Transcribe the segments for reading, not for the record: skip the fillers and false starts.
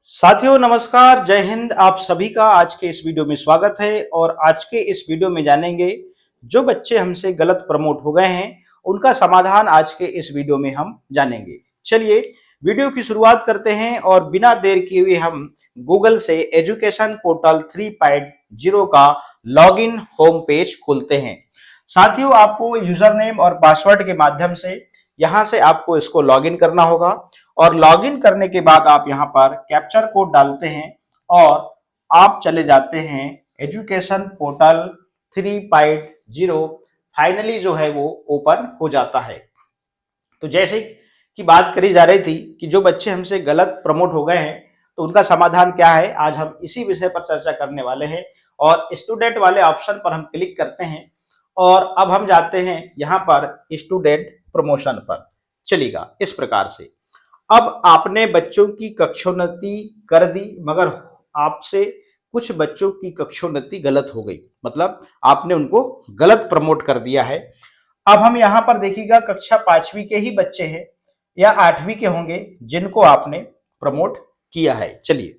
साथियों नमस्कार, जय हिंद। आप सभी का आज के इस वीडियो में स्वागत है। और आज के इस वीडियो में जानेंगे जो बच्चे हमसे गलत प्रमोट हो गए हैं उनका समाधान आज के इस वीडियो में हम जानेंगे। चलिए वीडियो की शुरुआत करते हैं और बिना देर किए हुए हम गूगल से एजुकेशन पोर्टल 3.0 का लॉगिन होम पेज खोलते हैं। साथियों आपको यूजर नेम और पासवर्ड के माध्यम से यहां से आपको इसको लॉगिन करना होगा और लॉगिन करने के बाद आप यहां पर कैप्चर कोड डालते हैं और आप चले जाते हैं एजुकेशन पोर्टल 3.0। फाइनली जो है वो ओपन हो जाता है। तो जैसे कि बात करी जा रही थी कि जो बच्चे हमसे गलत प्रमोट हो गए हैं तो उनका समाधान क्या है, आज हम इसी विषय पर चर्चा करने वाले हैं। और स्टूडेंट वाले ऑप्शन पर हम क्लिक करते हैं और अब हम जाते हैं यहाँ पर स्टूडेंट प्रमोशन पर। चलिएगा इस प्रकार से अब आपने बच्चों की कक्षोन्नति कर दी, मगर आपसे कुछ बच्चों की कक्षोन्नति गलत हो गई, मतलब आपने उनको गलत प्रमोट कर दिया है। अब हम यहां पर देखिएगा कक्षा 5वीं के ही बच्चे हैं या 8वीं के होंगे जिनको आपने प्रमोट किया है। चलिए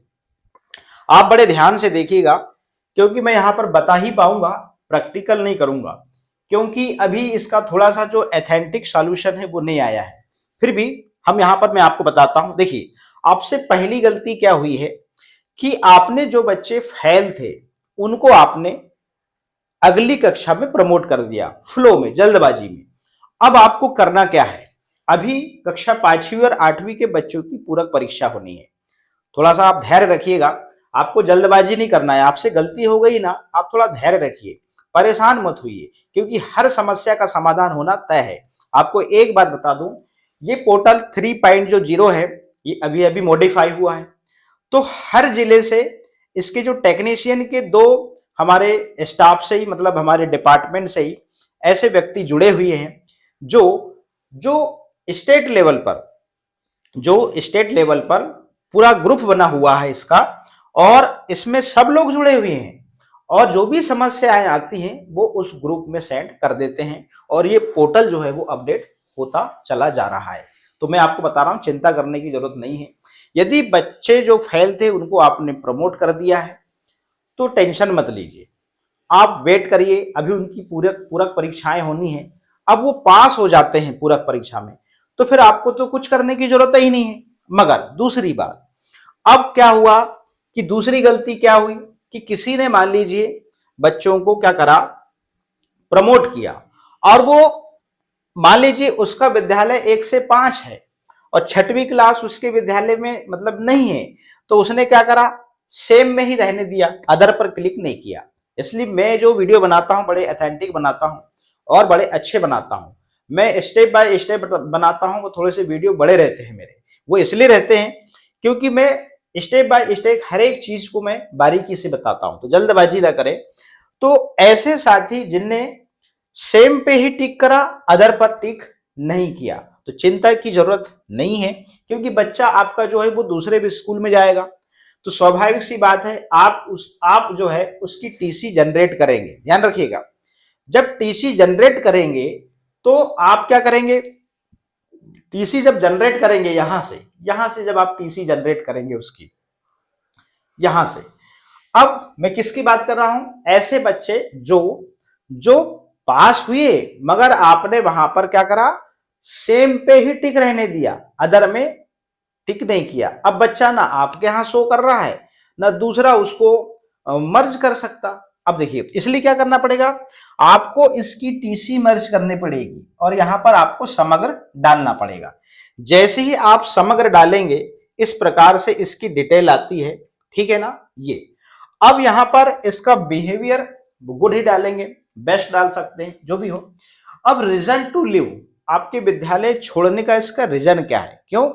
आप बड़े ध्यान से देखिएगा क्योंकि मैं यहां पर बता ही पाऊंगा, प्रैक्टिकल नहीं करूंगा, क्योंकि अभी इसका थोड़ा सा जो एथेंटिक सॉल्यूशन है वो नहीं आया है। फिर भी हम यहां पर मैं आपको बताता हूं। देखिए आपसे पहली गलती क्या हुई है कि आपने जो बच्चे फेल थे उनको आपने अगली कक्षा में प्रमोट कर दिया, फ्लो में, जल्दबाजी में। अब आपको करना क्या है, अभी कक्षा 5वीं और 8वीं के बच्चों की पूरक परीक्षा होनी है। थोड़ा सा आप धैर्य रखिएगा, आपको जल्दबाजी नहीं करना है। आपसे गलती हो गई ना, आप थोड़ा धैर्य रखिए, परेशान मत होइए, क्योंकि हर समस्या का समाधान होना तय है। आपको एक बात बता दूं, ये पोर्टल 3.0 है, ये अभी अभी मॉडिफाई हुआ है। तो हर जिले से इसके जो टेक्नीशियन के दो हमारे स्टाफ से ही, मतलब हमारे डिपार्टमेंट से ही ऐसे व्यक्ति जुड़े हुए हैं जो जो स्टेट लेवल पर पूरा ग्रुप बना हुआ है इसका, और इसमें सब लोग जुड़े हुए हैं और जो भी समस्याएं आती हैं वो उस ग्रुप में सेंड कर देते हैं और ये पोर्टल जो है वो अपडेट होता चला जा रहा है। तो मैं आपको बता रहा हूं, चिंता करने की जरूरत नहीं है। यदि बच्चे जो फेल थे उनको आपने प्रमोट कर दिया है तो टेंशन मत लीजिए, आप वेट करिए। अभी उनकी पूरक पूरक परीक्षाएं होनी है। अब वो पास हो जाते हैं पूरक परीक्षा में तो फिर आपको तो कुछ करने की जरूरत ही नहीं है। मगर दूसरी बात, अब क्या हुआ कि दूसरी गलती क्या हुई कि किसी ने मान लीजिए बच्चों को क्या करा, प्रमोट किया, और वो मान लीजिए उसका विद्यालय 1 से 5 है और 6वीं क्लास उसके विद्यालय में मतलब नहीं है, तो उसने क्या करा, सेम में ही रहने दिया, अदर पर क्लिक नहीं किया। इसलिए मैं जो वीडियो बनाता हूं बड़े ऑथेंटिक बनाता हूं और बड़े अच्छे बनाता हूं। मैं स्टेप बाय स्टेप बनाता हूं, वो थोड़े से वीडियो बड़े रहते हैं मेरे। वो इसलिए रहते हैं क्योंकि मैं स्टेप बाय स्टेप हर एक चीज को मैं बारीकी से बताता हूं, तो जल्दबाजी ना करें। तो ऐसे साथी जिनने सेम पे ही टिक करा, अदर पर टिक नहीं किया, तो चिंता की जरूरत नहीं है, क्योंकि बच्चा आपका जो है वो दूसरे भी स्कूल में जाएगा। तो स्वाभाविक सी बात है, आप जो है उसकी टीसी जनरेट करेंगे। ध्यान रखिएगा, जब टीसी जनरेट करेंगे तो आप क्या करेंगे, टीसी जब जनरेट करेंगे यहां से जब आप टीसी जनरेट करेंगे उसकी, यहां से, अब मैं किसकी बात कर रहा हूं, ऐसे बच्चे जो जो पास हुए मगर आपने वहां पर क्या करा, सेम पे ही टिक रहने दिया, अदर में टिक नहीं किया। अब बच्चा ना आपके यहां शो कर रहा है ना दूसरा उसको मर्ज कर सकता। अब देखिए इसलिए क्या करना पड़ेगा, आपको इसकी टीसी मर्ज करनी पड़ेगी और यहां पर आपको समग्र डालना पड़ेगा। जैसे ही आप समग्र डालेंगे इस प्रकार से इसकी डिटेल आती है, ठीक है ना। ये अब यहां पर इसका बिहेवियर गुड ही डालेंगे, बेस्ट डाल सकते हैं, जो भी हो। अब रीजन टू लिव, आपके विद्यालय छोड़ने का इसका रीजन क्या है, क्यों,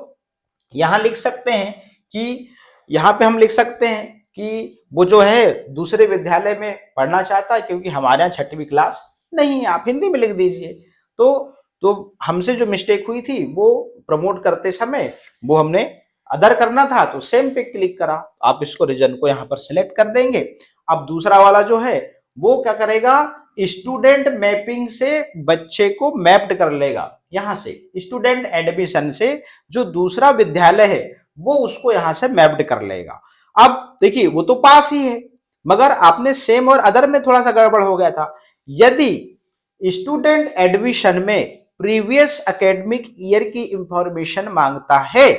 यहां लिख सकते हैं कि यहां पे हम लिख सकते हैं कि वो जो है दूसरे विद्यालय में पढ़ना चाहता है क्योंकि हमारे यहाँ 6वीं क्लास नहीं है। आप हिंदी में लिख दीजिए। तो हमसे जो मिस्टेक हुई थी वो प्रमोट करते समय वो हमने अदर करना था, तो सेम पे क्लिक करा। आप इसको रीजन को यहाँ पर सिलेक्ट कर देंगे। अब दूसरा वाला जो है वो क्या करेगा, स्टूडेंट मैपिंग से बच्चे को मैप्ड कर लेगा। यहां से स्टूडेंट एडमिशन से जो दूसरा विद्यालय है वो उसको यहां से मैप्ड कर लेगा। अब देखिए वो तो पास ही है, मगर आपने सेम और अदर में थोड़ा सा गड़बड़ हो गया था। यदि स्टूडेंट एडमिशन में प्रीवियस एकेडमिक ईयर की इंफॉर्मेशन मांगता है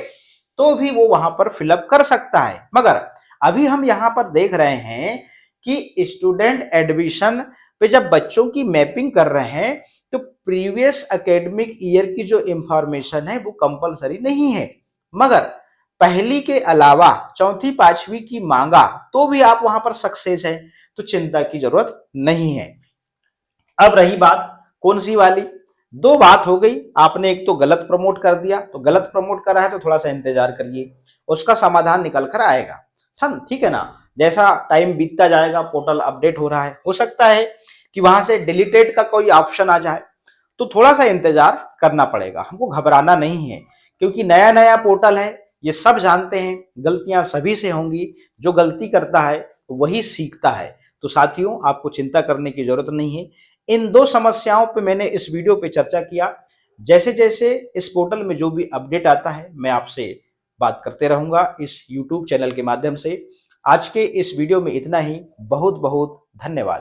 तो भी वो वहां पर फिलअप कर सकता है, मगर अभी हम यहां पर देख रहे हैं कि स्टूडेंट एडमिशन पे जब बच्चों की मैपिंग कर रहे हैं तो प्रीवियस एकेडमिक ईयर की जो इंफॉर्मेशन है वो कंपलसरी नहीं है, मगर पहली के अलावा चौथी पांचवी की मांगा तो भी आप वहां पर सक्सेस है, तो चिंता की जरूरत नहीं है। अब रही बात कौन सी वाली, दो बात हो गई, आपने एक तो गलत प्रमोट कर दिया, तो गलत प्रमोट करा है तो थोड़ा सा इंतजार करिए, उसका समाधान निकल कर आएगा। ठीक है ना। जैसा टाइम बीतता जाएगा, पोर्टल अपडेट हो रहा है, हो सकता है कि वहां से डिलीटेड का कोई ऑप्शन आ जाए, तो थोड़ा सा इंतजार करना पड़ेगा, हमको घबराना नहीं है, क्योंकि नया नया पोर्टल है, ये सब जानते हैं, गलतियां सभी से होंगी, जो गलती करता है वही सीखता है। तो साथियों आपको चिंता करने की जरूरत नहीं है। इन दो समस्याओं पे मैंने इस वीडियो पे चर्चा किया, जैसे जैसे इस पोर्टल में जो भी अपडेट आता है मैं आपसे बात करते रहूंगा इस यूट्यूब चैनल के माध्यम से। आज के इस वीडियो में इतना ही, बहुत बहुत धन्यवाद।